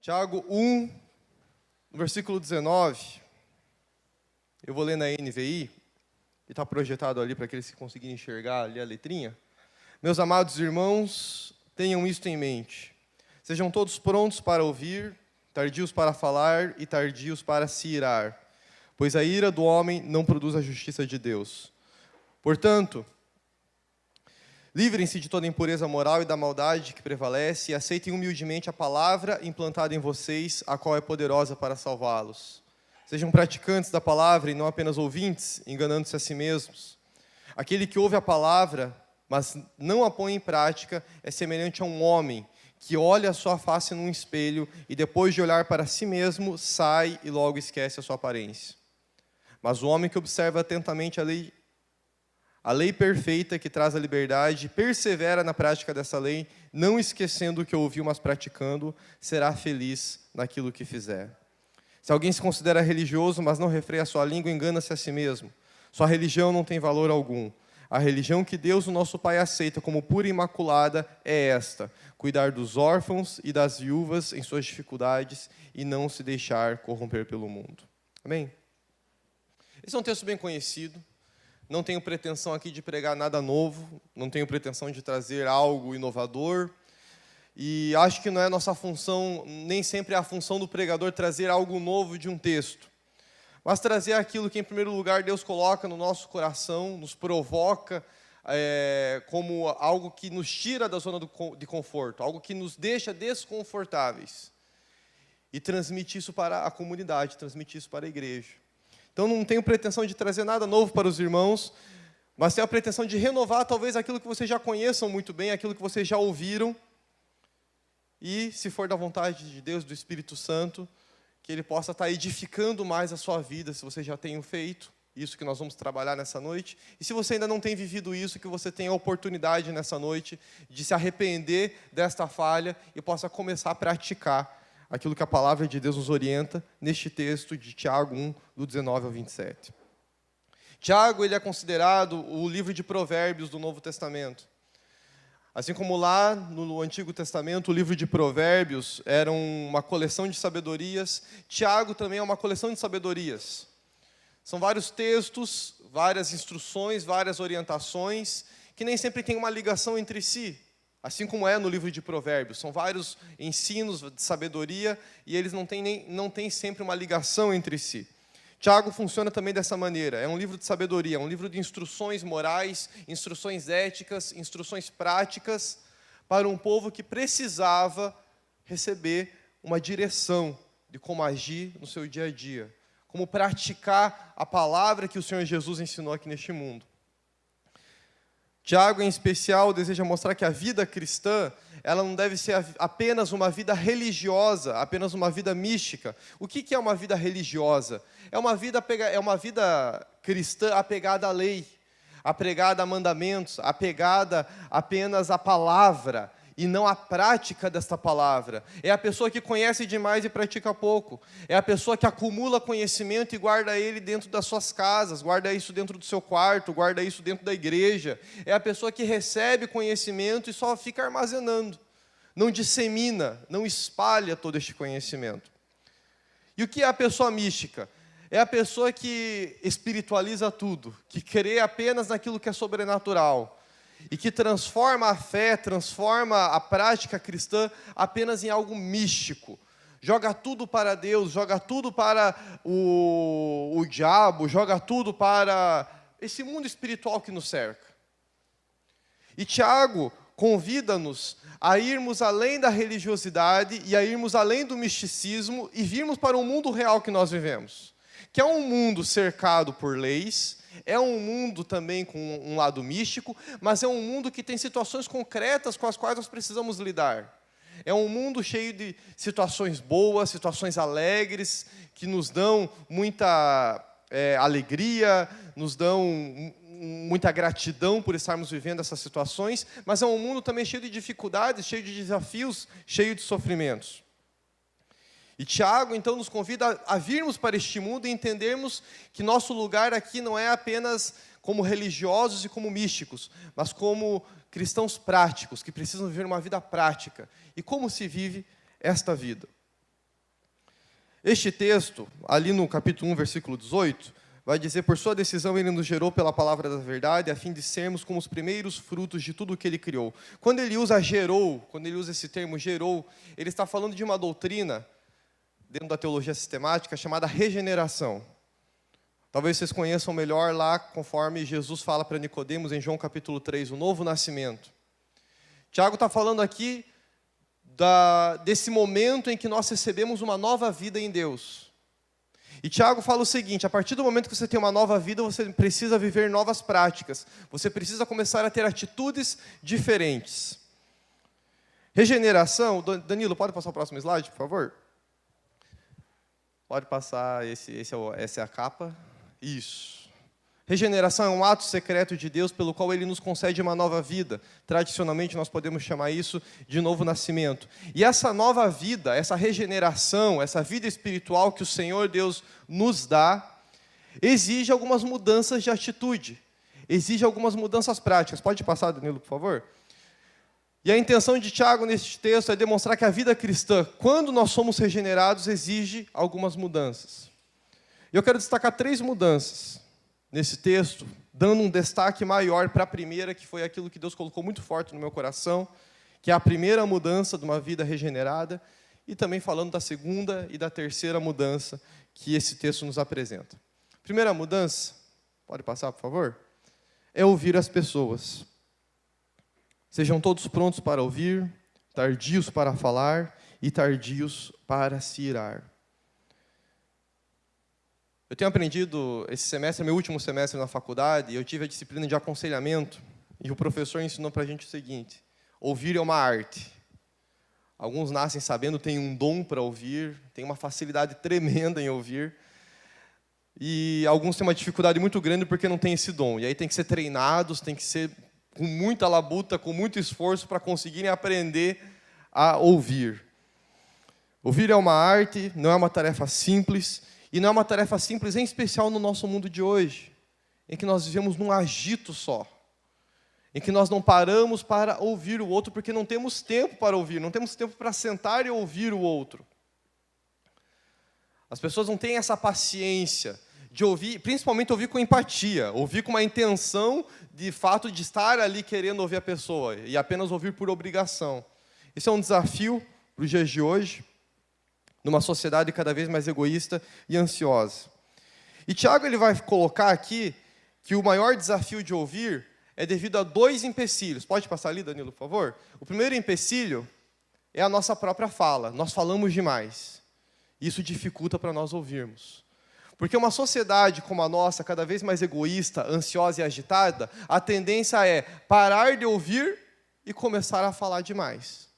Tiago 1, no versículo 19, eu vou ler na NVI, que está projetado ali para aqueles que conseguirem enxergar ali a letrinha. Meus amados irmãos, tenham isto em mente. Sejam todos prontos para ouvir, tardios para falar e tardios para se irar, pois a ira do homem não produz a justiça de Deus. Portanto, livrem-se de toda impureza moral e da maldade que prevalece e aceitem humildemente a palavra implantada em vocês, a qual é poderosa para salvá-los. Sejam praticantes da palavra e não apenas ouvintes, enganando-se a si mesmos. Aquele que ouve a palavra, mas não a põe em prática, é semelhante a um homem que olha a sua face num espelho e depois de olhar para si mesmo, sai e logo esquece a sua aparência. Mas o homem que observa atentamente a lei perfeita que traz a liberdade, persevera na prática dessa lei, não esquecendo o que ouviu, mas praticando, será feliz naquilo que fizer. Se alguém se considera religioso, mas não refreia a sua língua, engana-se a si mesmo. Sua religião não tem valor algum. A religião que Deus, o nosso Pai, aceita como pura e imaculada é esta: cuidar dos órfãos e das viúvas em suas dificuldades e não se deixar corromper pelo mundo. Amém? Esse é um texto bem conhecido. Não tenho pretensão aqui de pregar nada novo, não tenho pretensão de trazer algo inovador. E acho que não é nossa função, nem sempre é a função do pregador trazer algo novo de um texto. Mas trazer aquilo que, em primeiro lugar, Deus coloca no nosso coração, nos provoca como algo que nos tira da zona de conforto, algo que nos deixa desconfortáveis. E transmite isso para a comunidade, transmite isso para a igreja. Então, não tenho pretensão de trazer nada novo para os irmãos, mas tenho a pretensão de renovar talvez aquilo que vocês já conheçam muito bem, aquilo que vocês já ouviram. E, se for da vontade de Deus, do Espírito Santo, que Ele possa estar edificando mais a sua vida, se você já tem feito, isso que nós vamos trabalhar nessa noite. E se você ainda não tem vivido isso, que você tenha a oportunidade nessa noite de se arrepender desta falha e possa começar a praticar aquilo que a palavra de Deus nos orienta neste texto de Tiago 1, do 19 ao 27. Tiago, ele é considerado o livro de Provérbios do Novo Testamento. Assim como lá no Antigo Testamento, o livro de Provérbios era uma coleção de sabedorias, Tiago também é uma coleção de sabedorias. São vários textos, várias instruções, várias orientações, que nem sempre têm uma ligação entre si. Assim como é no livro de Provérbios, são vários ensinos de sabedoria e eles não têm sempre uma ligação entre si. Tiago funciona também dessa maneira, é um livro de sabedoria, é um livro de instruções morais, instruções éticas, instruções práticas para um povo que precisava receber uma direção de como agir no seu dia a dia, como praticar a palavra que o Senhor Jesus ensinou aqui neste mundo. Tiago, em especial, deseja mostrar que a vida cristã, ela não deve ser apenas uma vida religiosa, apenas uma vida mística. O que é uma vida religiosa? É uma vida cristã apegada à lei, apegada a mandamentos, apegada apenas à palavra, e não à prática desta palavra. É a pessoa que conhece demais e pratica pouco. É a pessoa que acumula conhecimento e guarda ele dentro das suas casas, guarda isso dentro do seu quarto, guarda isso dentro da igreja. É a pessoa que recebe conhecimento e só fica armazenando. Não dissemina, não espalha todo este conhecimento. E o que é a pessoa mística? É a pessoa que espiritualiza tudo, que crê apenas naquilo que é sobrenatural, e que transforma a fé, transforma a prática cristã apenas em algo místico. Joga tudo para Deus, joga tudo para o diabo, joga tudo para esse mundo espiritual que nos cerca. E Tiago convida-nos a irmos além da religiosidade e a irmos além do misticismo e virmos para o mundo real que nós vivemos, que é um mundo cercado por leis. É um mundo também com um lado místico, mas é um mundo que tem situações concretas com as quais nós precisamos lidar. É um mundo cheio de situações boas, situações alegres, que nos dão muita alegria, nos dão muita gratidão por estarmos vivendo essas situações, mas é um mundo também cheio de dificuldades, cheio de desafios, cheio de sofrimentos. E Tiago, então, nos convida a virmos para este mundo e entendermos que nosso lugar aqui não é apenas como religiosos e como místicos, mas como cristãos práticos, que precisam viver uma vida prática. E como se vive esta vida? Este texto, ali no capítulo 1, versículo 18, vai dizer: por sua decisão ele nos gerou pela palavra da verdade, a fim de sermos como os primeiros frutos de tudo o que ele criou. Quando ele usa gerou, quando ele usa esse termo gerou, ele está falando de uma doutrina, dentro da teologia sistemática, chamada regeneração. Talvez vocês conheçam melhor lá, conforme Jesus fala para Nicodemos em João capítulo 3, o novo nascimento. Tiago está falando aqui desse momento em que nós recebemos uma nova vida em Deus. E Tiago fala o seguinte: a partir do momento que você tem uma nova vida, você precisa viver novas práticas. Você precisa começar a ter atitudes diferentes. Regeneração, Danilo, pode passar o próximo slide, por favor? Pode passar, essa é a capa. Isso. Regeneração é um ato secreto de Deus pelo qual Ele nos concede uma nova vida. Tradicionalmente, nós podemos chamar isso de novo nascimento. E essa nova vida, essa regeneração, essa vida espiritual que o Senhor Deus nos dá, exige algumas mudanças de atitude, exige algumas mudanças práticas. Pode passar, Danilo, por favor? E a intenção de Tiago neste texto é demonstrar que a vida cristã, quando nós somos regenerados, exige algumas mudanças. E eu quero destacar 3 mudanças nesse texto, dando um destaque maior para a primeira, que foi aquilo que Deus colocou muito forte no meu coração, que é a primeira mudança de uma vida regenerada, e também falando da segunda e da terceira mudança que esse texto nos apresenta. Primeira mudança, pode passar, por favor? É ouvir as pessoas. Sejam todos prontos para ouvir, tardios para falar e tardios para se irar. Eu tenho aprendido, esse semestre, meu último semestre na faculdade, eu tive a disciplina de aconselhamento, e o professor ensinou para a gente o seguinte: ouvir é uma arte. Alguns nascem sabendo, têm um dom para ouvir, têm uma facilidade tremenda em ouvir, e alguns têm uma dificuldade muito grande porque não têm esse dom. E aí tem que ser treinados, tem que ser com muita labuta, com muito esforço para conseguirem aprender a ouvir. Ouvir é uma arte, não é uma tarefa simples, e não é uma tarefa simples, em especial no nosso mundo de hoje, em que nós vivemos num agito só, em que nós não paramos para ouvir o outro, porque não temos tempo para ouvir, não temos tempo para sentar e ouvir o outro. As pessoas não têm essa paciência de ouvir, principalmente ouvir com empatia, ouvir com uma intenção de fato de estar ali querendo ouvir a pessoa, e apenas ouvir por obrigação. Esse é um desafio para os dias de hoje, numa sociedade cada vez mais egoísta e ansiosa. E Tiago ele vai colocar aqui que o maior desafio de ouvir é devido a 2 empecilhos. Pode passar ali, Danilo, por favor? O primeiro empecilho é a nossa própria fala. Nós falamos demais. Isso dificulta para nós ouvirmos. Porque uma sociedade como a nossa, cada vez mais egoísta, ansiosa e agitada, a tendência é parar de ouvir e começar a falar demais.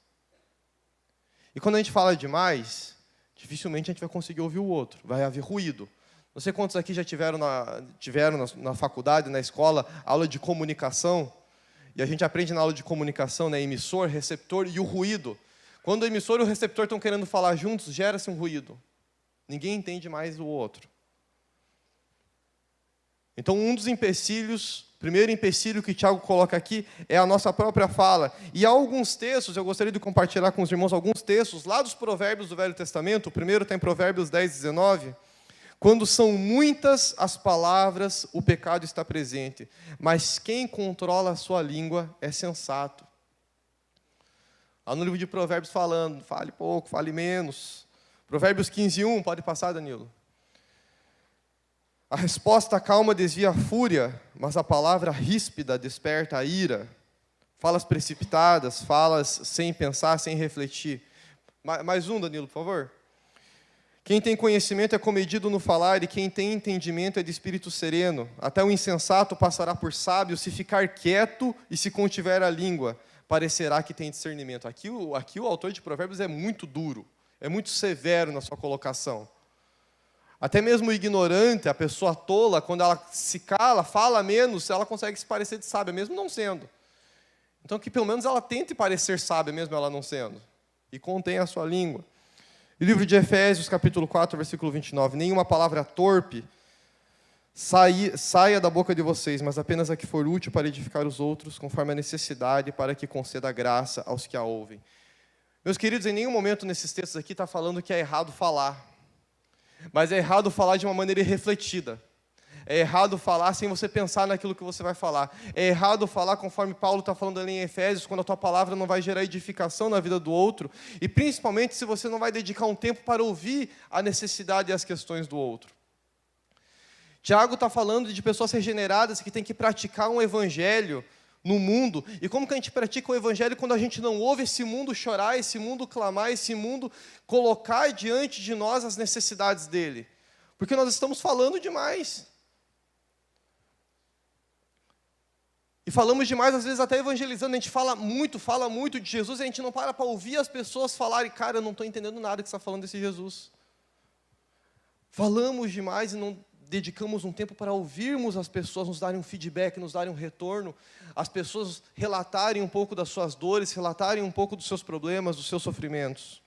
E quando a gente fala demais, dificilmente a gente vai conseguir ouvir o outro, vai haver ruído. Não sei quantos aqui já tiveram na faculdade, na escola, aula de comunicação, e a gente aprende na aula de comunicação, né, emissor, receptor e o ruído. Quando o emissor e o receptor estão querendo falar juntos, gera-se um ruído. Ninguém entende mais o outro. Então, um dos empecilhos, o primeiro empecilho que Tiago coloca aqui é a nossa própria fala. E há alguns textos, eu gostaria de compartilhar com os irmãos alguns textos, lá dos Provérbios do Velho Testamento. O primeiro está em Provérbios 10, 19. Quando são muitas as palavras, o pecado está presente, mas quem controla a sua língua é sensato. Lá no livro de Provérbios falando, fale pouco, fale menos. Provérbios 15, 1, pode passar, Danilo. A resposta calma desvia a fúria, mas a palavra ríspida desperta a ira. Falas precipitadas, falas sem pensar, sem refletir. Mais um, Danilo, por favor. Quem tem conhecimento é comedido no falar, e quem tem entendimento é de espírito sereno. Até o insensato passará por sábio, se ficar quieto e se contiver a língua, parecerá que tem discernimento. Aqui o autor de Provérbios é muito duro, é muito severo na sua colocação. Até mesmo o ignorante, a pessoa tola, quando ela se cala, fala menos, ela consegue se parecer de sábia, mesmo não sendo. Então, que pelo menos ela tente parecer sábia, mesmo ela não sendo. E contém a sua língua. O livro de Efésios, capítulo 4, versículo 29. Nenhuma palavra torpe saia da boca de vocês, mas apenas a que for útil para edificar os outros, conforme a necessidade, para que conceda graça aos que a ouvem. Meus queridos, em nenhum momento nesses textos aqui está falando que é errado falar. Mas é errado falar de uma maneira irrefletida. É errado falar sem você pensar naquilo que você vai falar. É errado falar conforme Paulo está falando ali em Efésios, quando a tua palavra não vai gerar edificação na vida do outro, e principalmente se você não vai dedicar um tempo para ouvir a necessidade e as questões do outro. Tiago está falando de pessoas regeneradas que têm que praticar um evangelho no mundo. E como que a gente pratica o evangelho quando a gente não ouve esse mundo chorar, esse mundo clamar, esse mundo colocar diante de nós as necessidades dele? Porque nós estamos falando demais. E falamos demais, às vezes até evangelizando, a gente fala muito de Jesus, e a gente não para ouvir as pessoas falarem, cara, eu não estou entendendo nada que você está falando desse Jesus. Falamos demais e não dedicamos um tempo para ouvirmos as pessoas, nos darem um feedback, nos darem um retorno, as pessoas relatarem um pouco das suas dores, relatarem um pouco dos seus problemas, dos seus sofrimentos.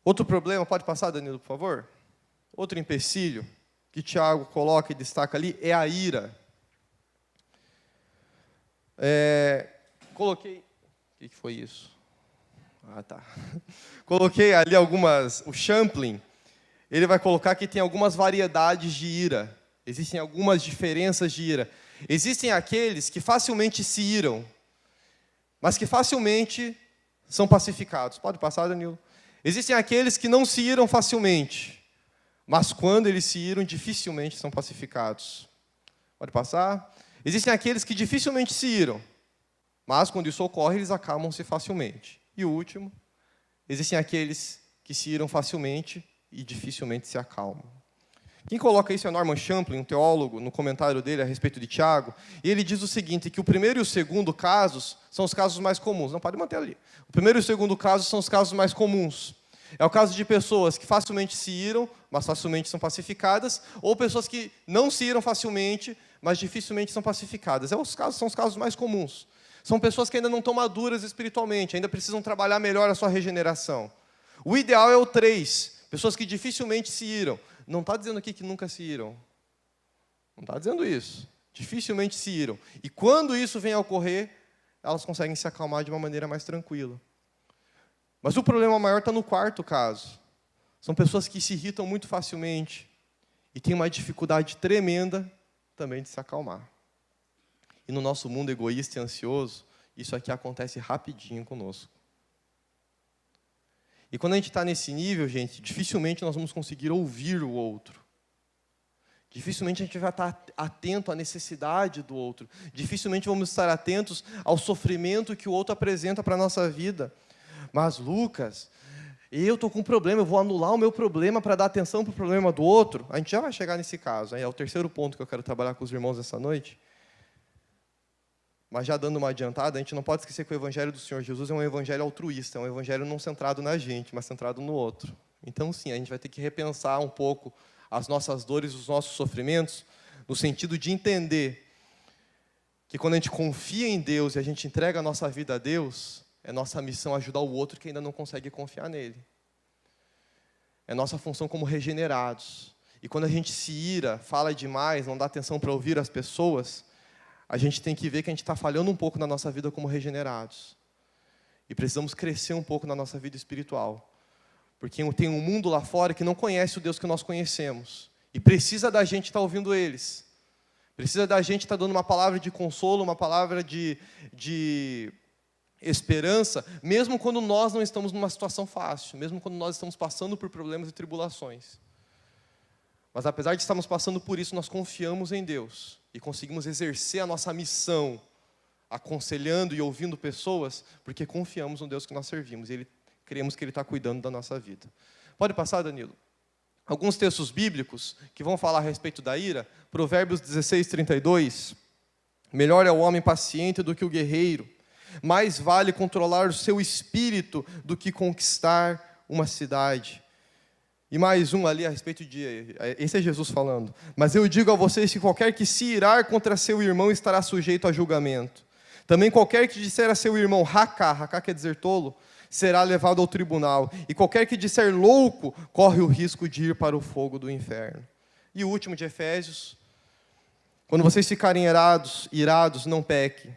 Outro problema, pode passar, Danilo, por favor? Outro empecilho que Tiago coloca e destaca ali é a ira. Coloquei... O que foi isso? Tá. Coloquei ali algumas... O Champlin, ele vai colocar que tem algumas variedades de ira. Existem algumas diferenças de ira. Existem aqueles que facilmente se iram, mas que facilmente são pacificados. Pode passar, Danilo? Existem aqueles que não se iram facilmente, mas quando eles se iram, dificilmente são pacificados. Pode passar? Existem aqueles que dificilmente se iram, mas quando isso ocorre, eles acalmam-se facilmente. E o último, existem aqueles que se iram facilmente e dificilmente se acalmam. Quem coloca isso é Norman Champlin, um teólogo, no comentário dele a respeito de Tiago, e ele diz o seguinte, que o primeiro e o segundo casos são os casos mais comuns. Não, pode manter ali. O primeiro e o segundo casos são os casos mais comuns. É o caso de pessoas que facilmente se iram, mas facilmente são pacificadas, ou pessoas que não se iram facilmente, mas dificilmente são pacificadas. São os casos mais comuns. São pessoas que ainda não estão maduras espiritualmente, ainda precisam trabalhar melhor a sua regeneração. O ideal é o 3, pessoas que dificilmente se iram. Não está dizendo aqui que nunca se iram. Não está dizendo isso. Dificilmente se iram. E quando isso vem a ocorrer, elas conseguem se acalmar de uma maneira mais tranquila. Mas o problema maior está no quarto caso. São pessoas que se irritam muito facilmente e têm uma dificuldade tremenda também de se acalmar. E no nosso mundo egoísta e ansioso, isso aqui acontece rapidinho conosco. E quando a gente está nesse nível, gente, dificilmente nós vamos conseguir ouvir o outro. Dificilmente a gente vai estar atento à necessidade do outro. Dificilmente vamos estar atentos ao sofrimento que o outro apresenta para a nossa vida. Mas, Lucas, eu estou com um problema, eu vou anular o meu problema para dar atenção para o problema do outro. A gente já vai chegar nesse caso. É o terceiro ponto que eu quero trabalhar com os irmãos essa noite. Mas já dando uma adiantada, a gente não pode esquecer que o Evangelho do Senhor Jesus é um evangelho altruísta, é um evangelho não centrado na gente, mas centrado no outro. Então, sim, a gente vai ter que repensar um pouco as nossas dores, os nossos sofrimentos, no sentido de entender que quando a gente confia em Deus e a gente entrega a nossa vida a Deus, é nossa missão ajudar o outro que ainda não consegue confiar nele. É nossa função como regenerados. E quando a gente se ira, fala demais, não dá atenção para ouvir as pessoas, a gente tem que ver que a gente está falhando um pouco na nossa vida como regenerados. E precisamos crescer um pouco na nossa vida espiritual. Porque tem um mundo lá fora que não conhece o Deus que nós conhecemos. E precisa da gente estar ouvindo eles. Precisa da gente estar dando uma palavra de consolo, uma palavra de esperança, mesmo quando nós não estamos numa situação fácil, mesmo quando nós estamos passando por problemas e tribulações. Mas apesar de estarmos passando por isso, nós confiamos em Deus e conseguimos exercer a nossa missão, aconselhando e ouvindo pessoas, porque confiamos no Deus que nós servimos e cremos que Ele está cuidando da nossa vida. Pode passar, Danilo? Alguns textos bíblicos que vão falar a respeito da ira. Provérbios 16:32. Melhor é o homem paciente do que o guerreiro. Mais vale controlar o seu espírito do que conquistar uma cidade. E mais um ali a respeito de... Esse é Jesus falando. Mas eu digo a vocês que qualquer que se irar contra seu irmão estará sujeito a julgamento. Também qualquer que disser a seu irmão, racá quer dizer tolo, será levado ao tribunal. E qualquer que disser louco, corre o risco de ir para o fogo do inferno. E o último de Efésios. Quando vocês ficarem irados, não pequem.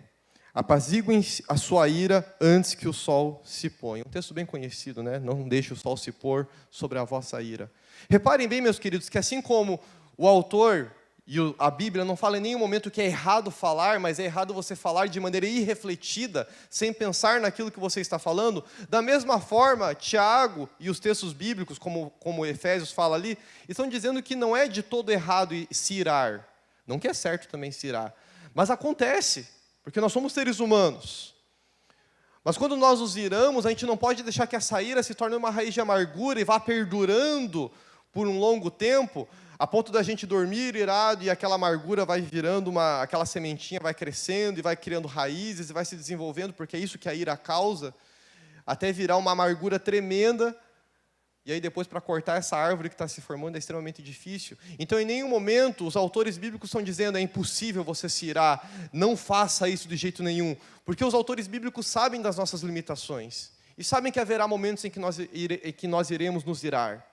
Apaziguem a sua ira antes que o sol se ponha. Um texto bem conhecido, né? Não deixe o sol se pôr sobre a vossa ira. Reparem bem, meus queridos, que assim como o autor e a Bíblia não fala em nenhum momento que é errado falar, mas é errado você falar de maneira irrefletida, sem pensar naquilo que você está falando, da mesma forma, Tiago e os textos bíblicos, como Efésios fala ali, estão dizendo que não é de todo errado se irar. Não que é certo também se irar. Mas acontece, porque nós somos seres humanos. Mas quando nós nos iramos, a gente não pode deixar que essa ira se torne uma raiz de amargura e vá perdurando por um longo tempo, a ponto da gente dormir irado e aquela amargura vai virando aquela sementinha, vai crescendo e vai criando raízes e vai se desenvolvendo, porque é isso que a ira causa, até virar uma amargura tremenda, e aí depois para cortar essa árvore que está se formando é extremamente difícil. Então em nenhum momento os autores bíblicos estão dizendo é impossível você se irar, não faça isso de jeito nenhum, porque os autores bíblicos sabem das nossas limitações, e sabem que haverá momentos em que nós iremos nos irar.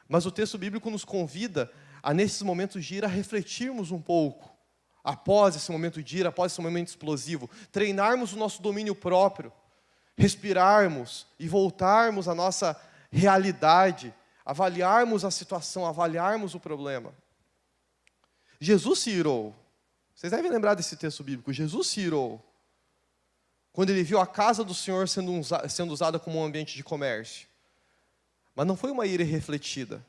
Mas o texto bíblico nos convida a, nesses momentos de ira, refletirmos um pouco. Após esse momento de ira, após esse momento explosivo, treinarmos o nosso domínio próprio, respirarmos e voltarmos à nossa realidade, avaliarmos a situação, avaliarmos o problema. Jesus se irou. Vocês devem lembrar desse texto bíblico. Jesus se irou quando ele viu a casa do Senhor sendo usada como um ambiente de comércio. Mas não foi uma ira irrefletida.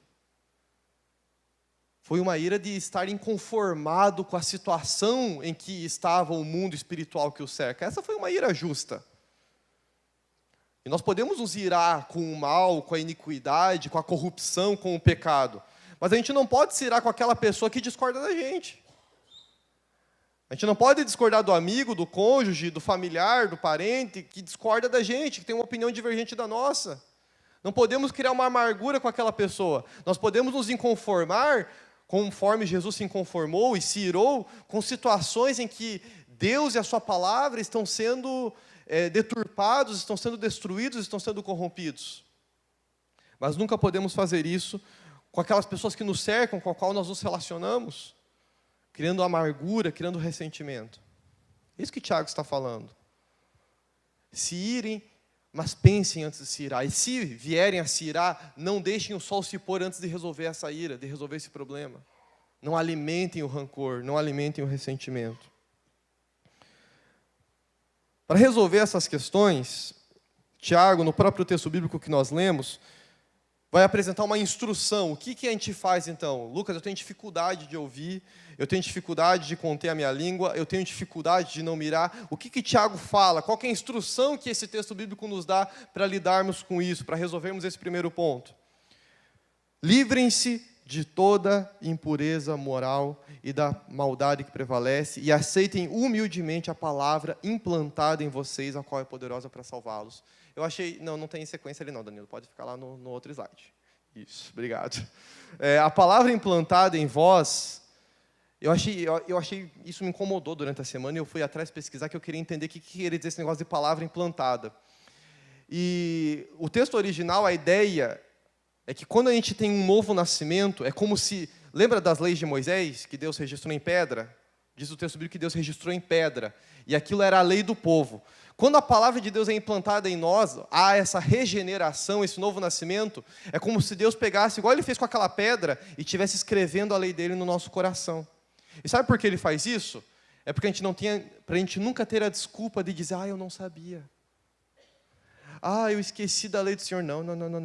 Foi uma ira de estar inconformado com a situação em que estava o mundo espiritual que o cerca. Essa foi uma ira justa. E nós podemos nos irar com o mal, com a iniquidade, com a corrupção, com o pecado. Mas a gente não pode se irar com aquela pessoa que discorda da gente. A gente não pode discordar do amigo, do cônjuge, do familiar, do parente, que discorda da gente, que tem uma opinião divergente da nossa. Não podemos criar uma amargura com aquela pessoa. Nós podemos nos inconformar, conforme Jesus se inconformou e se irou, com situações em que Deus e a sua palavra estão sendo deturpados, estão sendo destruídos, estão sendo corrompidos. Mas nunca podemos fazer isso com aquelas pessoas que nos cercam, com as quais nós nos relacionamos, criando amargura, criando ressentimento. É isso que Tiago está falando. Se irem, mas pensem antes de se irar. E se vierem a se irar, não deixem o sol se pôr antes de resolver essa ira, de resolver esse problema. Não alimentem o rancor, não alimentem o ressentimento. Para resolver essas questões, Tiago, no próprio texto bíblico que nós lemos, vai apresentar uma instrução. O que a gente faz então? Lucas, eu tenho dificuldade de ouvir, eu tenho dificuldade de conter a minha língua, eu tenho dificuldade de não mirar. O que Tiago fala? Qual que é a instrução que esse texto bíblico nos dá para lidarmos com isso, para resolvermos esse primeiro ponto? Livrem-se de toda impureza moral e da maldade que prevalece e aceitem humildemente a palavra implantada em vocês, a qual é poderosa para salvá-los. Eu achei... Não tem sequência ali não, Danilo. Pode ficar lá no outro slide. Isso, obrigado. A palavra implantada em vós, eu achei... Isso me incomodou durante a semana e eu fui atrás pesquisar, que eu queria entender o que queria dizer esse negócio de palavra implantada. E o texto original, a ideia é que quando a gente tem um novo nascimento, é como se... Lembra das leis de Moisés, que Deus registrou em pedra? Diz o texto bíblico que Deus registrou em pedra. E aquilo era a lei do povo. Quando a palavra de Deus é implantada em nós, há essa regeneração, esse novo nascimento, é como se Deus pegasse, igual Ele fez com aquela pedra, e estivesse escrevendo a lei dele no nosso coração. E sabe por que Ele faz isso? É porque para a gente nunca ter a desculpa de dizer, eu não sabia. Eu esqueci da lei do Senhor. Não,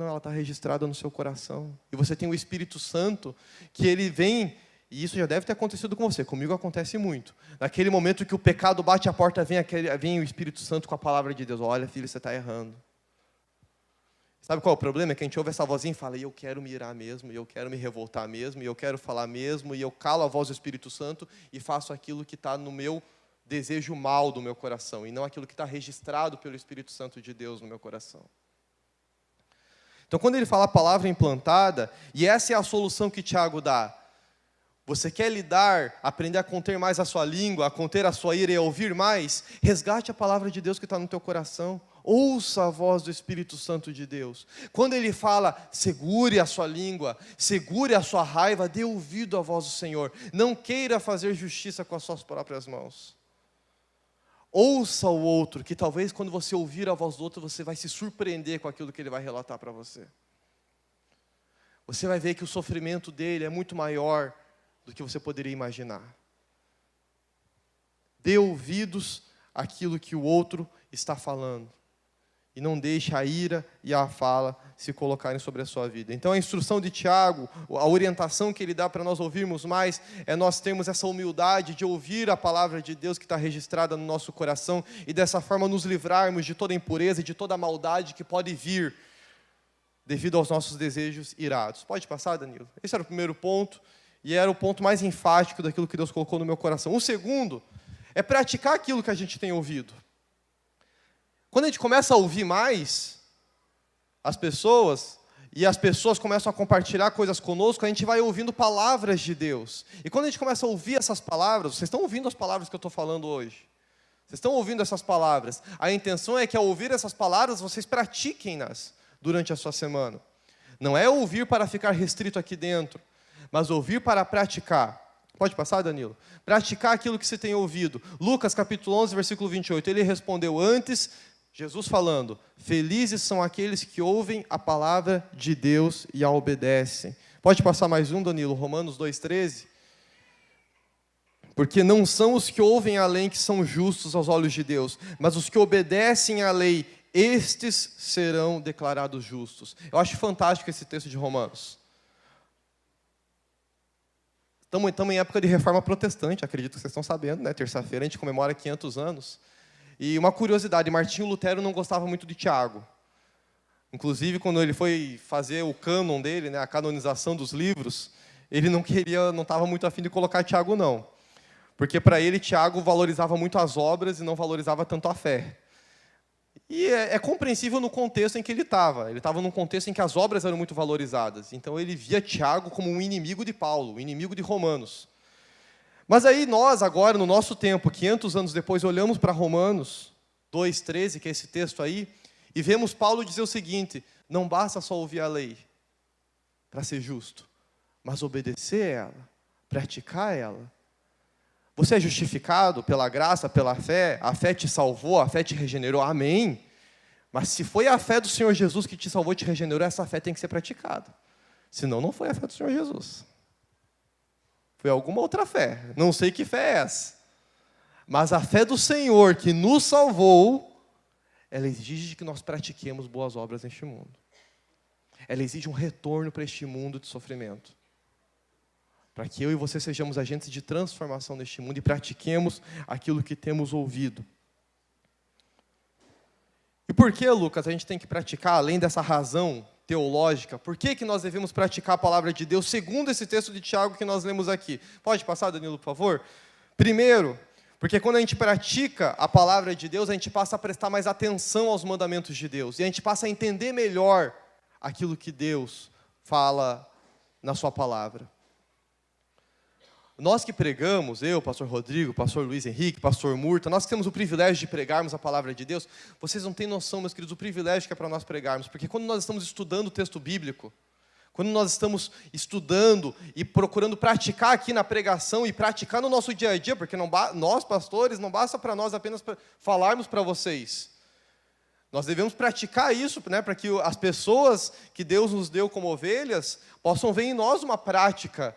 ela está registrada no seu coração. E você tem o Espírito Santo, que Ele vem... E isso já deve ter acontecido com você. Comigo acontece muito. Naquele momento que o pecado bate a porta, vem o Espírito Santo com a palavra de Deus. Olha, filho, você está errando. Sabe qual é o problema? É que a gente ouve essa vozinha e fala, e eu quero me irar mesmo, e eu quero me revoltar mesmo, e eu quero falar mesmo, e eu calo a voz do Espírito Santo e faço aquilo que está no meu desejo mal do meu coração, e não aquilo que está registrado pelo Espírito Santo de Deus no meu coração. Então, quando ele fala a palavra implantada, e essa é a solução que Tiago dá, você quer aprender a conter mais a sua língua, a conter a sua ira e a ouvir mais? Resgate a palavra de Deus que está no teu coração. Ouça a voz do Espírito Santo de Deus. Quando Ele fala, segure a sua língua, segure a sua raiva, dê ouvido à voz do Senhor. Não queira fazer justiça com as suas próprias mãos. Ouça o outro, que talvez quando você ouvir a voz do outro, você vai se surpreender com aquilo que ele vai relatar para você. Você vai ver que o sofrimento dele é muito maior do que você poderia imaginar. Dê ouvidos àquilo que o outro está falando. E não deixe a ira e a fala se colocarem sobre a sua vida. Então a instrução de Tiago, a orientação que ele dá para nós ouvirmos mais, é nós termos essa humildade de ouvir a palavra de Deus que está registrada no nosso coração e dessa forma nos livrarmos de toda impureza e de toda maldade que pode vir devido aos nossos desejos irados. Pode passar, Danilo? Esse era o primeiro ponto e era o ponto mais enfático daquilo que Deus colocou no meu coração. O segundo é praticar aquilo que a gente tem ouvido. Quando a gente começa a ouvir mais as pessoas, e as pessoas começam a compartilhar coisas conosco, a gente vai ouvindo palavras de Deus. E quando a gente começa a ouvir essas palavras, vocês estão ouvindo as palavras que eu estou falando hoje? Vocês estão ouvindo essas palavras? A intenção é que ao ouvir essas palavras, vocês pratiquem-nas durante a sua semana. Não é ouvir para ficar restrito aqui dentro, mas ouvir para praticar. Pode passar, Danilo? Praticar aquilo que você tem ouvido. Lucas, capítulo 11, versículo 28. Ele respondeu antes, Jesus falando, felizes são aqueles que ouvem a palavra de Deus e a obedecem. Pode passar mais um, Danilo? Romanos 2,13. Porque não são os que ouvem a lei que são justos aos olhos de Deus, mas os que obedecem à lei, estes serão declarados justos. Eu acho fantástico esse texto de Romanos. Estamos em época de reforma protestante, acredito que vocês estão sabendo, né? Terça-feira a gente comemora 500 anos. E uma curiosidade, Martinho Lutero não gostava muito de Tiago. Inclusive, quando ele foi fazer o cânon dele, né, a canonização dos livros, ele não estava muito afim de colocar Tiago, não. Porque para ele, Tiago valorizava muito as obras e não valorizava tanto a fé. E é compreensível no contexto em que ele estava. Ele estava num contexto em que as obras eram muito valorizadas. Então, ele via Tiago como um inimigo de Paulo, um inimigo de Romanos. Mas aí nós, agora, no nosso tempo, 500 anos depois, olhamos para Romanos 2,13, que é esse texto aí, e vemos Paulo dizer o seguinte, não basta só ouvir a lei para ser justo, mas obedecer ela, praticar ela. Você é justificado pela graça, pela fé, a fé te salvou, a fé te regenerou, amém. Mas se foi a fé do Senhor Jesus que te salvou e te regenerou, essa fé tem que ser praticada. Senão, não foi a fé do Senhor Jesus. Foi alguma outra fé, não sei que fé é essa. Mas a fé do Senhor que nos salvou, ela exige que nós pratiquemos boas obras neste mundo. Ela exige um retorno para este mundo de sofrimento. Para que eu e você sejamos agentes de transformação neste mundo e pratiquemos aquilo que temos ouvido. E por que, Lucas, a gente tem que praticar, além dessa razão teológica, por que nós devemos praticar a palavra de Deus, segundo esse texto de Tiago que nós lemos aqui? Pode passar, Danilo, por favor? Primeiro, porque quando a gente pratica a palavra de Deus, a gente passa a prestar mais atenção aos mandamentos de Deus, e a gente passa a entender melhor aquilo que Deus fala na sua palavra. Nós que pregamos, eu, pastor Rodrigo, pastor Luiz Henrique, pastor Murta, nós que temos o privilégio de pregarmos a palavra de Deus, vocês não têm noção, meus queridos, o privilégio que é para nós pregarmos, porque quando nós estamos estudando o texto bíblico, quando nós estamos estudando e procurando praticar aqui na pregação e praticar no nosso dia a dia, porque nós, pastores, não basta para nós apenas falarmos para vocês. Nós devemos praticar isso, né, para que as pessoas que Deus nos deu como ovelhas possam ver em nós uma prática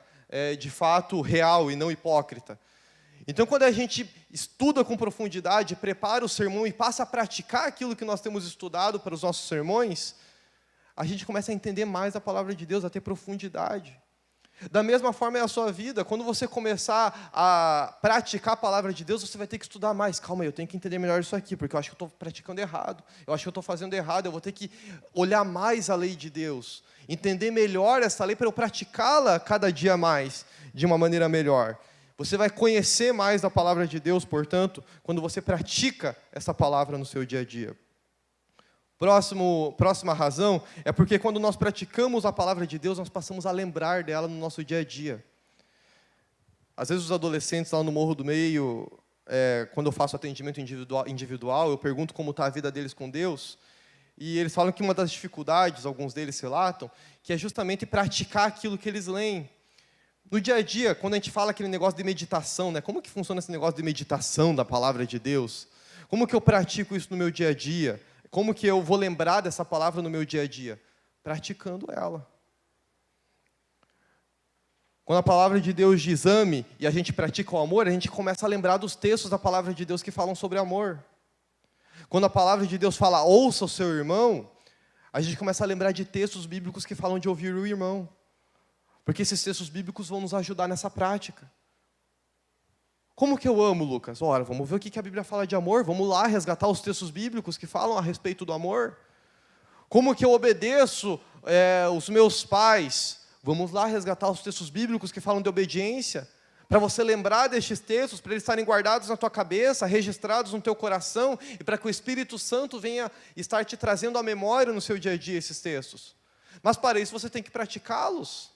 de fato real e não hipócrita. Então, quando a gente estuda com profundidade, prepara o sermão e passa a praticar aquilo que nós temos estudado para os nossos sermões, a gente começa a entender mais a palavra de Deus, a ter profundidade. Da mesma forma é a sua vida. Quando você começar a praticar a palavra de Deus, você vai ter que estudar mais. Calma aí, eu tenho que entender melhor isso aqui, porque eu acho que eu estou praticando errado. Eu acho que eu estou fazendo errado. Eu vou ter que olhar mais a lei de Deus. Entender melhor essa lei para eu praticá-la cada dia mais, de uma maneira melhor. Você vai conhecer mais da palavra de Deus, portanto, quando você pratica essa palavra no seu dia a dia. Próxima razão é porque quando nós praticamos a palavra de Deus, nós passamos a lembrar dela no nosso dia a dia. Às vezes os adolescentes lá no Morro do Meio, quando eu faço atendimento individual, eu pergunto como está a vida deles com Deus, e eles falam que uma das dificuldades, alguns deles relatam, que é justamente praticar aquilo que eles leem. No dia a dia, quando a gente fala aquele negócio de meditação, né? Como que funciona esse negócio de meditação da palavra de Deus? Como que eu pratico isso no meu dia a dia? Como que eu vou lembrar dessa palavra no meu dia a dia? Praticando ela. Quando a palavra de Deus diz ame e a gente pratica o amor, a gente começa a lembrar dos textos da palavra de Deus que falam sobre amor. Quando a palavra de Deus fala ouça o seu irmão, a gente começa a lembrar de textos bíblicos que falam de ouvir o irmão. Porque esses textos bíblicos vão nos ajudar nessa prática. Como que eu amo, Lucas? Ora, vamos ver o que a Bíblia fala de amor. Vamos lá resgatar os textos bíblicos que falam a respeito do amor. Como que eu obedeço os meus pais? Vamos lá resgatar os textos bíblicos que falam de obediência. Para você lembrar destes textos, para eles estarem guardados na tua cabeça, registrados no teu coração, e para que o Espírito Santo venha estar te trazendo à memória no seu dia a dia esses textos. Mas para isso você tem que praticá-los.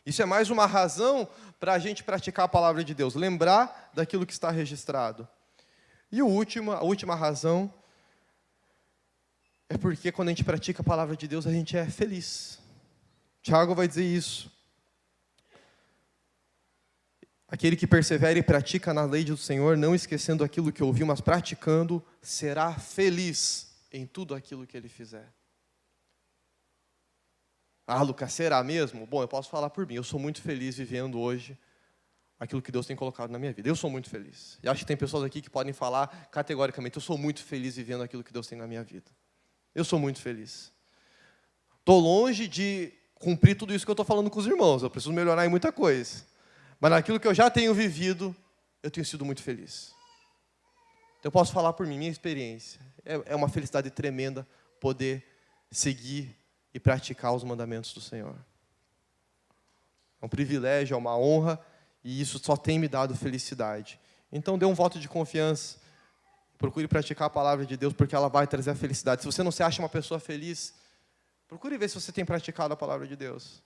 Isso é mais uma razão para a gente praticar a palavra de Deus, lembrar daquilo que está registrado. E a última razão é porque quando a gente pratica a palavra de Deus, a gente é feliz. Tiago vai dizer isso. Aquele que persevera e pratica na lei do Senhor, não esquecendo aquilo que ouviu, mas praticando, será feliz em tudo aquilo que ele fizer. Ah, Lucas, será mesmo? Bom, eu posso falar por mim. Eu sou muito feliz vivendo hoje aquilo que Deus tem colocado na minha vida. Eu sou muito feliz. E acho que tem pessoas aqui que podem falar categoricamente, eu sou muito feliz vivendo aquilo que Deus tem na minha vida. Eu sou muito feliz. Estou longe de cumprir tudo isso que eu estou falando com os irmãos. Eu preciso melhorar em muita coisa. Mas naquilo que eu já tenho vivido, eu tenho sido muito feliz. Então eu posso falar por mim, minha experiência. É uma felicidade tremenda poder seguir e praticar os mandamentos do Senhor. É um privilégio, é uma honra, e isso só tem me dado felicidade. Então dê um voto de confiança. Procure praticar a palavra de Deus, porque ela vai trazer a felicidade. Se você não se acha uma pessoa feliz, procure ver se você tem praticado a palavra de Deus.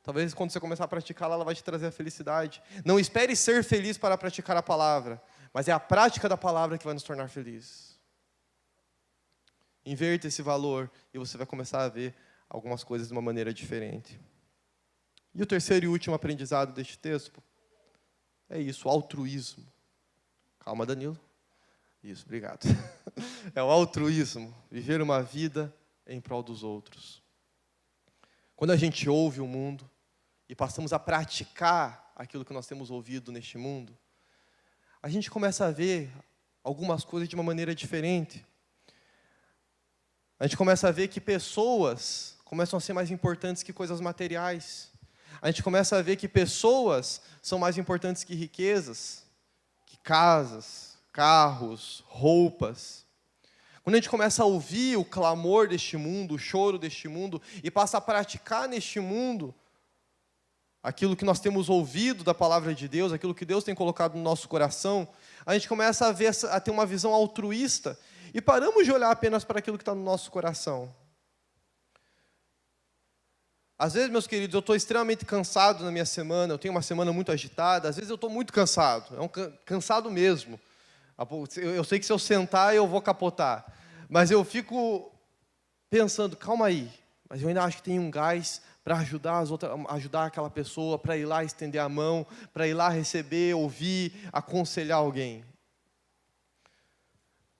Talvez quando você começar a praticá-la, ela vai te trazer a felicidade. Não espere ser feliz para praticar a palavra, mas é a prática da palavra que vai nos tornar felizes. Inverta esse valor e você vai começar a ver algumas coisas de uma maneira diferente. E o terceiro e último aprendizado deste texto é isso, o altruísmo. Calma, Danilo. Isso, obrigado. É o altruísmo, viver uma vida em prol dos outros. Quando a gente ouve o mundo e passamos a praticar aquilo que nós temos ouvido neste mundo, a gente começa a ver algumas coisas de uma maneira diferente. A gente começa a ver que pessoas começam a ser mais importantes que coisas materiais. A gente começa a ver que pessoas são mais importantes que riquezas, que casas, carros, roupas. Quando a gente começa a ouvir o clamor deste mundo, o choro deste mundo, e passa a praticar neste mundo aquilo que nós temos ouvido da palavra de Deus, aquilo que Deus tem colocado no nosso coração, a gente começa a ter uma visão altruísta e paramos de olhar apenas para aquilo que está no nosso coração. Às vezes, meus queridos, eu estou extremamente cansado na minha semana, eu tenho uma semana muito agitada, às vezes eu estou muito cansado, cansado mesmo. Eu sei que se eu sentar eu vou capotar, mas eu fico pensando, calma aí, mas eu ainda acho que tem um gás para ajudar aquela pessoa, para ir lá estender a mão, para ir lá receber, ouvir, aconselhar alguém.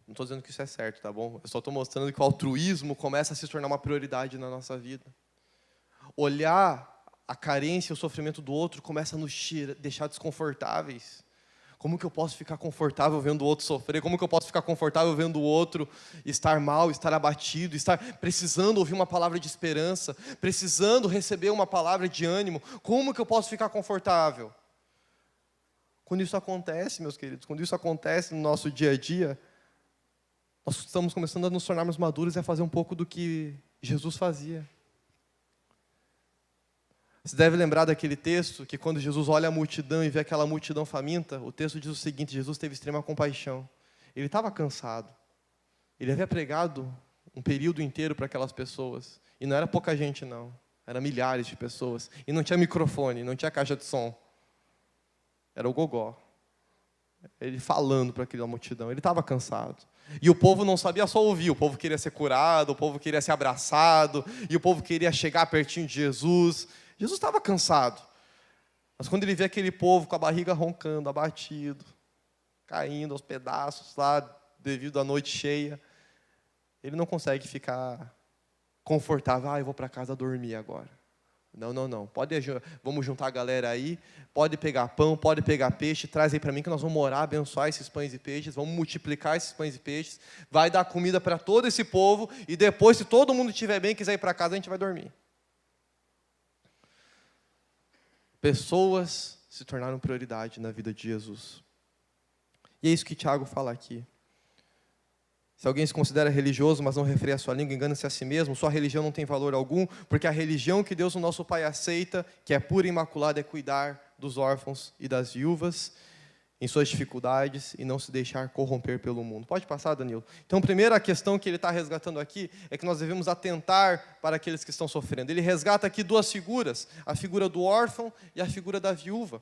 Não estou dizendo que isso é certo, tá bom? Eu só estou mostrando que o altruísmo começa a se tornar uma prioridade na nossa vida. Olhar a carência e o sofrimento do outro começa a nos deixar desconfortáveis. Como que eu posso ficar confortável vendo o outro sofrer? Como que eu posso ficar confortável vendo o outro estar mal, estar abatido, estar precisando ouvir uma palavra de esperança, precisando receber uma palavra de ânimo? Como que eu posso ficar confortável? Quando isso acontece, meus queridos, quando isso acontece no nosso dia a dia, nós estamos começando a nos tornarmos maduros e a fazer um pouco do que Jesus fazia. Você deve lembrar daquele texto que quando Jesus olha a multidão e vê aquela multidão faminta, o texto diz o seguinte: Jesus teve extrema compaixão. Ele estava cansado. Ele havia pregado um período inteiro para aquelas pessoas. E não era pouca gente, não. Eram milhares de pessoas. E não tinha microfone, não tinha caixa de som. Era o gogó. Ele falando para aquela multidão. Ele estava cansado. E o povo não sabia só ouvir. O povo queria ser curado, o povo queria ser abraçado, e o povo queria chegar pertinho de Jesus. Jesus estava cansado, mas quando ele vê aquele povo com a barriga roncando, abatido, caindo aos pedaços lá devido à noite cheia, ele não consegue ficar confortável. Eu vou para casa dormir agora. Não. Vamos juntar a galera aí, pode pegar pão, pode pegar peixe, traz aí para mim que nós vamos orar, abençoar esses pães e peixes, vamos multiplicar esses pães e peixes, vai dar comida para todo esse povo, e depois, se todo mundo estiver bem e quiser ir para casa, a gente vai dormir. Pessoas se tornaram prioridade na vida de Jesus. E é isso que Tiago fala aqui. Se alguém se considera religioso, mas não refreia a sua língua, engana-se a si mesmo, sua religião não tem valor algum, porque a religião que Deus, o nosso Pai, aceita, que é pura e imaculada, é cuidar dos órfãos e das viúvas em suas dificuldades e não se deixar corromper pelo mundo. Pode passar, Danilo? Então, primeira questão que ele está resgatando aqui é que nós devemos atentar para aqueles que estão sofrendo. Ele resgata aqui duas figuras, a figura do órfão e a figura da viúva.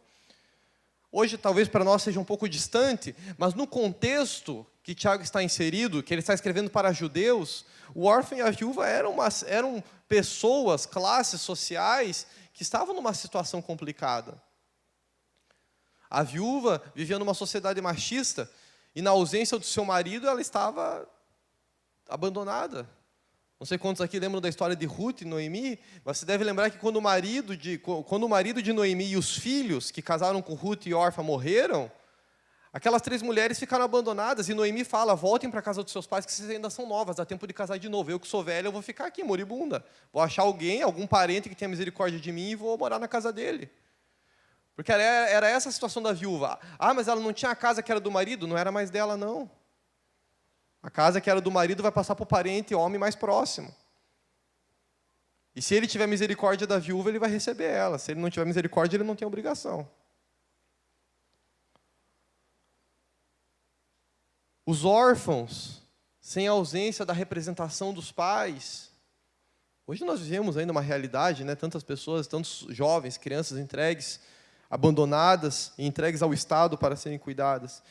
Hoje, talvez para nós seja um pouco distante, mas no contexto que Tiago está inserido, que ele está escrevendo para judeus, o órfão e a viúva eram pessoas, classes sociais, que estavam numa situação complicada. A viúva vivia numa sociedade machista, e na ausência do seu marido, ela estava abandonada. Não sei quantos aqui lembram da história de Ruth e Noemi, mas você deve lembrar que quando o marido de Noemi e os filhos que casaram com Ruth e Orfa morreram, aquelas 3 mulheres ficaram abandonadas, e Noemi fala: voltem para a casa dos seus pais, que vocês ainda são novas, dá tempo de casar de novo. Eu que sou velha, eu vou ficar aqui, moribunda. Vou achar algum parente que tenha misericórdia de mim e vou morar na casa dele. Porque era essa a situação da viúva. Mas ela não tinha a casa que era do marido? Não era mais dela, não. A casa que era do marido vai passar para o parente, homem mais próximo. E se ele tiver misericórdia da viúva, ele vai receber ela. Se ele não tiver misericórdia, ele não tem obrigação. Os órfãos, sem a ausência da representação dos pais. Hoje nós vivemos ainda uma realidade, né? Tantas pessoas, tantos jovens, crianças entregues, abandonadas e entregues ao Estado para serem cuidadas.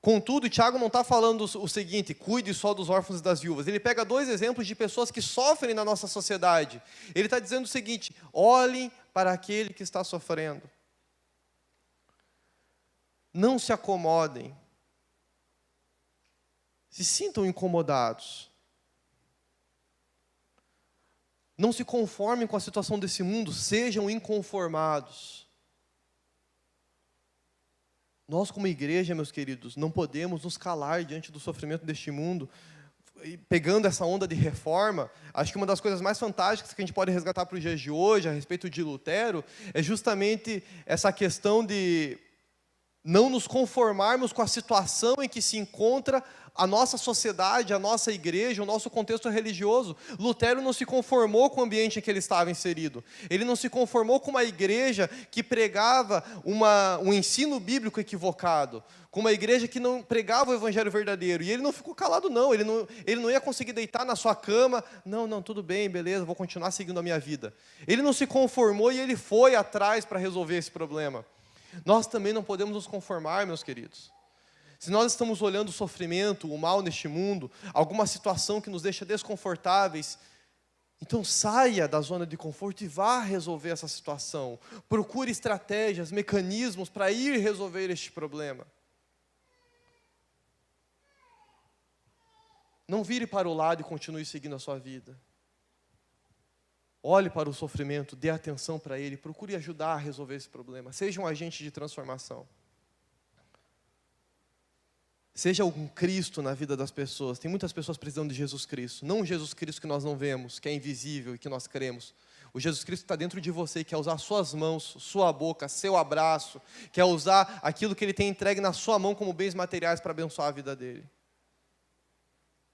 Contudo, Tiago não está falando o seguinte: cuide só dos órfãos e das viúvas. Ele pega 2 exemplos de pessoas que sofrem na nossa sociedade. Ele está dizendo o seguinte: olhem para aquele que está sofrendo. Não se acomodem. Se sintam incomodados. Não se conformem com a situação desse mundo, sejam inconformados. Nós, como igreja, meus queridos, não podemos nos calar diante do sofrimento deste mundo. E pegando essa onda de reforma, acho que uma das coisas mais fantásticas que a gente pode resgatar para os dias de hoje, a respeito de Lutero, é justamente essa questão de não nos conformarmos com a situação em que se encontra a nossa sociedade, a nossa igreja, o nosso contexto religioso. Lutero não se conformou com o ambiente em que ele estava inserido. Ele não se conformou com uma igreja que pregava um ensino bíblico equivocado, com uma igreja que não pregava o evangelho verdadeiro. E ele não ficou calado, não. Ele não ia conseguir deitar na sua cama. Não, tudo bem, beleza, vou continuar seguindo a minha vida. Ele não se conformou e ele foi atrás para resolver esse problema. Nós também não podemos nos conformar, meus queridos. Se nós estamos olhando o sofrimento, o mal neste mundo, alguma situação que nos deixa desconfortáveis, então saia da zona de conforto e vá resolver essa situação. Procure estratégias, mecanismos para ir resolver este problema. Não vire para o lado e continue seguindo a sua vida. Olhe para o sofrimento, dê atenção para ele, procure ajudar a resolver esse problema. Seja um agente de transformação. Seja um Cristo na vida das pessoas. Tem muitas pessoas precisando de Jesus Cristo. Não o Jesus Cristo que nós não vemos, que é invisível e que nós cremos. O Jesus Cristo está dentro de você, quer usar suas mãos, sua boca, seu abraço, quer usar aquilo que Ele tem entregue na sua mão como bens materiais para abençoar a vida dele.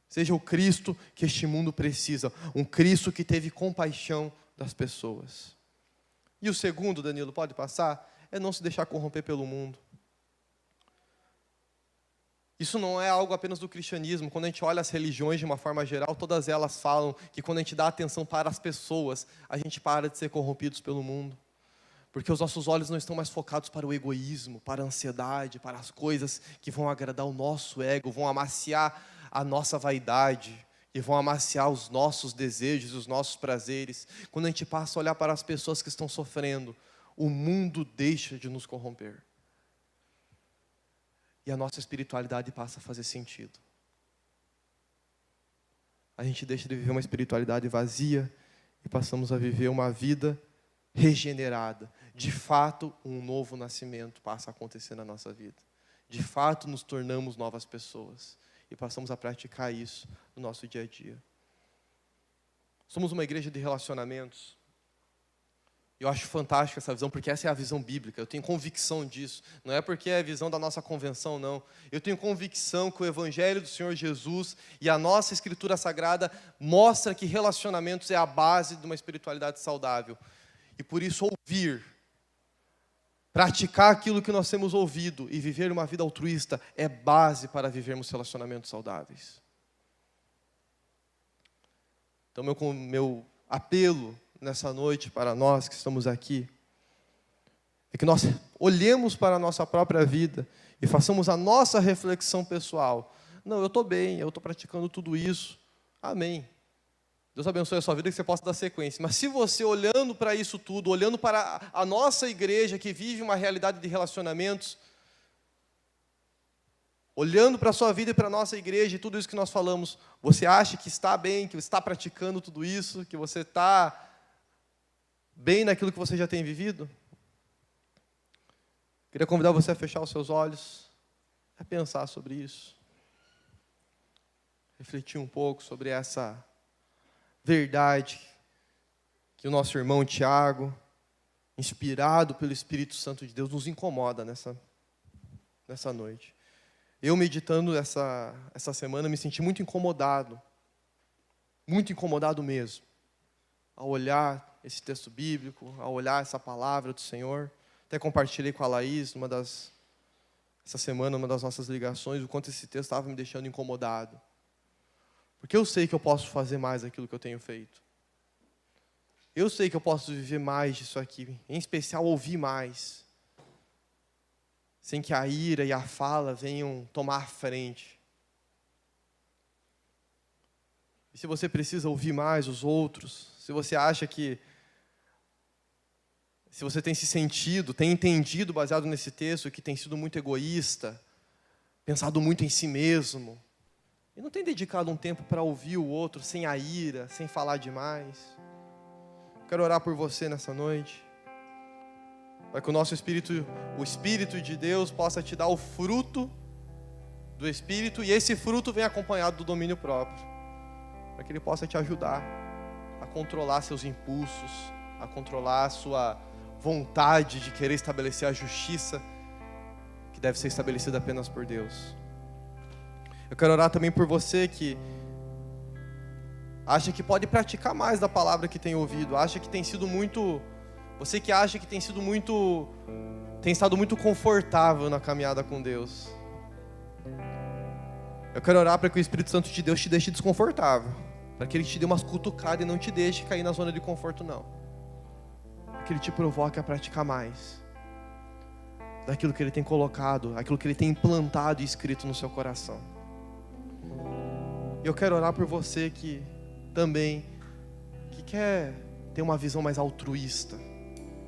Seja o Cristo que este mundo precisa, um Cristo que teve compaixão das pessoas. E o segundo, Danilo, pode passar? É não se deixar corromper pelo mundo. Isso não é algo apenas do cristianismo. Quando a gente olha as religiões de uma forma geral, todas elas falam que quando a gente dá atenção para as pessoas, a gente para de ser corrompidos pelo mundo. Porque os nossos olhos não estão mais focados para o egoísmo, para a ansiedade, para as coisas que vão agradar o nosso ego, vão amaciar a nossa vaidade e vão amaciar os nossos desejos, os nossos prazeres. Quando a gente passa a olhar para as pessoas que estão sofrendo, o mundo deixa de nos corromper. E a nossa espiritualidade passa a fazer sentido. a gente deixa de viver uma espiritualidade vazia e passamos a viver uma vida regenerada. De fato, um novo nascimento passa a acontecer na nossa vida. De fato, nos tornamos novas pessoas e passamos a praticar isso no nosso dia a dia. Somos uma igreja de relacionamentos. Eu acho fantástica essa visão, porque essa é a visão bíblica. Eu tenho convicção disso. Não é porque é a visão da nossa convenção, não. Eu tenho convicção que o Evangelho do Senhor Jesus e a nossa Escritura Sagrada mostra que relacionamentos é a base de uma espiritualidade saudável. E por isso ouvir, praticar aquilo que nós temos ouvido e viver uma vida altruísta é base para vivermos relacionamentos saudáveis. Então, meu apelo nessa noite para nós que estamos aqui é que nós olhemos para a nossa própria vida e façamos a nossa reflexão pessoal. Não, eu estou bem, eu estou praticando tudo isso. Amém. Deus abençoe a sua vida, que você possa dar sequência. Mas se você, olhando para isso tudo, olhando para a nossa igreja que vive uma realidade de relacionamentos, olhando para a sua vida e para a nossa igreja e tudo isso que nós falamos, você acha que está bem, que está praticando tudo isso, que você está bem naquilo que você já tem vivido? Queria convidar você a fechar os seus olhos, a pensar sobre isso, refletir um pouco sobre essa verdade que o nosso irmão Tiago, inspirado pelo Espírito Santo de Deus, nos incomoda nessa noite. Eu, meditando essa semana, me senti muito incomodado mesmo, ao olhar esse texto bíblico, ao olhar essa palavra do Senhor. Até compartilhei com a Laís, essa semana, uma das nossas ligações, o quanto esse texto estava me deixando incomodado. Porque eu sei que eu posso fazer mais daquilo que eu tenho feito. Eu sei que eu posso viver mais disso aqui, em especial ouvir mais, sem que a ira e a fala venham tomar a frente. E se você precisa ouvir mais os outros, se você acha que, se você tem se sentido, tem entendido, baseado nesse texto, que tem sido muito egoísta, pensado muito em si mesmo, e não tem dedicado um tempo para ouvir o outro, sem a ira, sem falar demais, quero orar por você nessa noite, para que o Espírito de Deus possa te dar o fruto do Espírito, e esse fruto vem acompanhado do domínio próprio, para que Ele possa te ajudar a controlar seus impulsos, a controlar a sua vontade de querer estabelecer a justiça que deve ser estabelecida apenas por Deus. Eu quero orar também por você que acha que pode praticar mais da palavra que tem ouvido, acha que tem sido muito... Você que acha que tem estado muito confortável na caminhada com Deus. Eu quero orar para que o Espírito Santo de Deus te deixe desconfortável, para que Ele te dê umas cutucadas e não te deixe cair na zona de conforto, não. Para que Ele te provoque a praticar mais daquilo que Ele tem colocado, aquilo que Ele tem implantado e escrito no seu coração. Eu quero orar por você que também quer ter uma visão mais altruísta,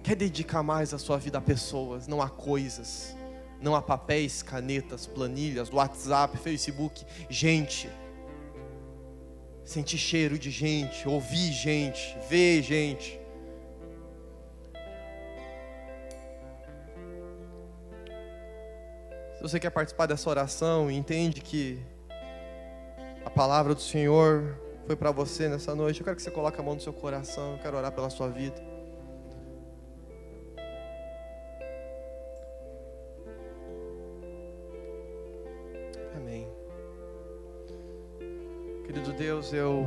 quer dedicar mais a sua vida a pessoas, não a coisas, não a papéis, canetas, planilhas, WhatsApp, Facebook, gente. Sentir cheiro de gente, ouvir gente, ver gente. Se você quer participar dessa oração e entende que a palavra do Senhor foi para você nessa noite, eu quero que você coloque a mão no seu coração, eu quero orar pela sua vida. Amém. Querido Deus, eu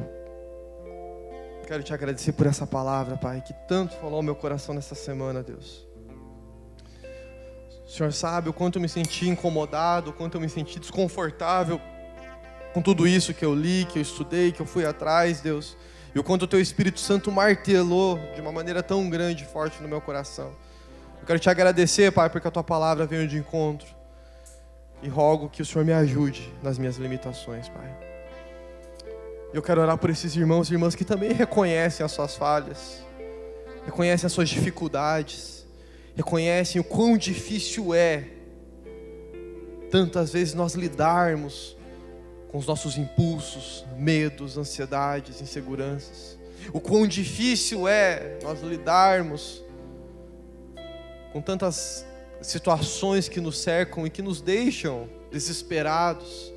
quero te agradecer por essa palavra, Pai, que tanto falou ao meu coração nessa semana, Deus. O Senhor sabe o quanto eu me senti incomodado, o quanto eu me senti desconfortável com tudo isso que eu li, que eu estudei, que eu fui atrás, Deus. E o quanto o Teu Espírito Santo martelou de uma maneira tão grande e forte no meu coração. Eu quero te agradecer, Pai, porque a Tua palavra veio de encontro. E rogo que o Senhor me ajude nas minhas limitações, Pai. Eu quero orar por esses irmãos e irmãs que também reconhecem as suas falhas, reconhecem as suas dificuldades, reconhecem o quão difícil é tantas vezes nós lidarmos com os nossos impulsos, medos, ansiedades, inseguranças. O quão difícil é nós lidarmos com tantas situações que nos cercam e que nos deixam desesperados.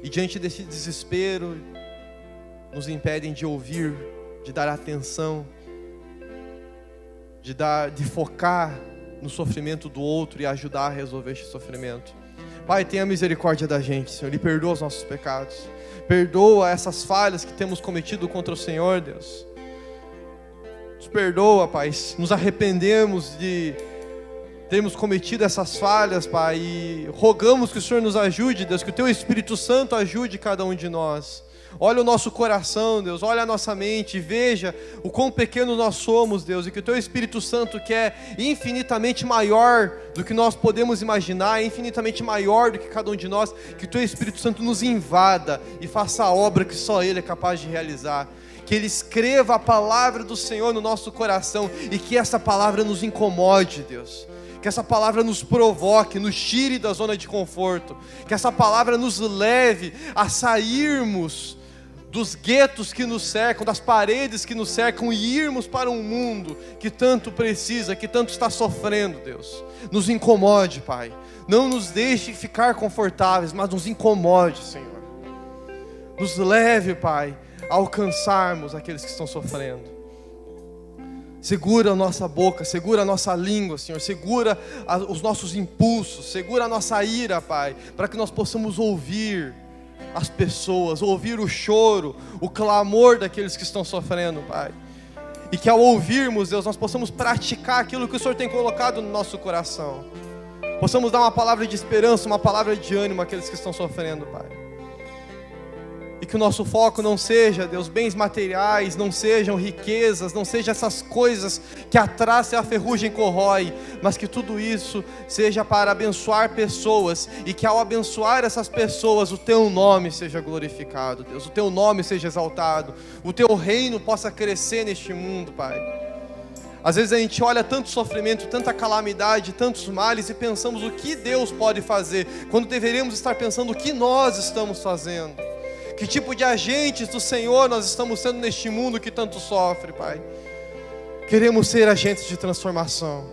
E diante desse desespero, nos impedem de ouvir, de dar atenção, de focar no sofrimento do outro e ajudar a resolver esse sofrimento. Pai, tenha misericórdia da gente, Senhor, e perdoa os nossos pecados. Perdoa essas falhas que temos cometido contra o Senhor, Deus. Nos perdoa, Pai, nos arrependemos de termos cometido essas falhas, Pai, e rogamos que o Senhor nos ajude, Deus, que o Teu Espírito Santo ajude cada um de nós. Olha o nosso coração, Deus, olha a nossa mente, veja o quão pequeno nós somos, Deus, e que o Teu Espírito Santo, que é infinitamente maior do que nós podemos imaginar, é infinitamente maior do que cada um de nós, que o Teu Espírito Santo nos invada e faça a obra que só Ele é capaz de realizar. Que Ele escreva a palavra do Senhor no nosso coração e que essa palavra nos incomode, Deus. Que essa palavra nos provoque, nos tire da zona de conforto. Que essa palavra nos leve a sairmos dos guetos que nos cercam, das paredes que nos cercam e irmos para um mundo que tanto precisa, que tanto está sofrendo, Deus. Nos incomode, Pai. Não nos deixe ficar confortáveis, mas nos incomode, Senhor. Nos leve, Pai, a alcançarmos aqueles que estão sofrendo. Segura a nossa boca, segura a nossa língua, Senhor. Segura os nossos impulsos, segura a nossa ira, Pai, para que nós possamos ouvir as pessoas, ouvir o choro, o clamor daqueles que estão sofrendo, Pai. E que ao ouvirmos, Deus, nós possamos praticar aquilo que o Senhor tem colocado no nosso coração. Possamos dar uma palavra de esperança, uma palavra de ânimo àqueles que estão sofrendo, Pai. E que o nosso foco não seja, Deus, bens materiais, não sejam riquezas, não sejam essas coisas que a traça e a ferrugem corrói, mas que tudo isso seja para abençoar pessoas, e que ao abençoar essas pessoas, o Teu nome seja glorificado, Deus, o Teu nome seja exaltado, o Teu reino possa crescer neste mundo, Pai. Às vezes a gente olha tanto sofrimento, tanta calamidade, tantos males e pensamos o que Deus pode fazer, quando deveríamos estar pensando o que nós estamos fazendo. Que tipo de agentes do Senhor nós estamos sendo neste mundo que tanto sofre, Pai. Queremos ser agentes de transformação.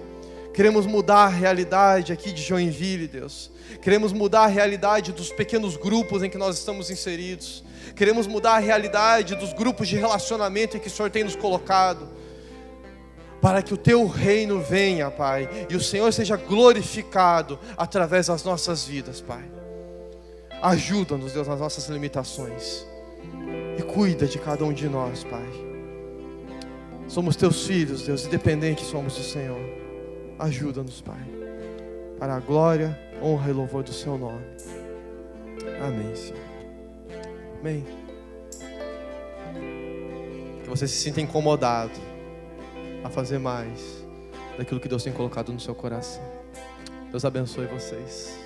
Queremos mudar a realidade aqui de Joinville, Deus. Queremos mudar a realidade dos pequenos grupos em que nós estamos inseridos. Queremos mudar a realidade dos grupos de relacionamento em que o Senhor tem nos colocado. Para que o Teu reino venha, Pai, e o Senhor seja glorificado através das nossas vidas, Pai. Ajuda-nos, Deus, nas nossas limitações. E cuida de cada um de nós, Pai. Somos Teus filhos, Deus, e dependentes somos do Senhor. Ajuda-nos, Pai. Para a glória, honra e louvor do Seu nome. Amém, Senhor. Amém. Que você se sinta incomodado a fazer mais daquilo que Deus tem colocado no seu coração. Deus abençoe vocês.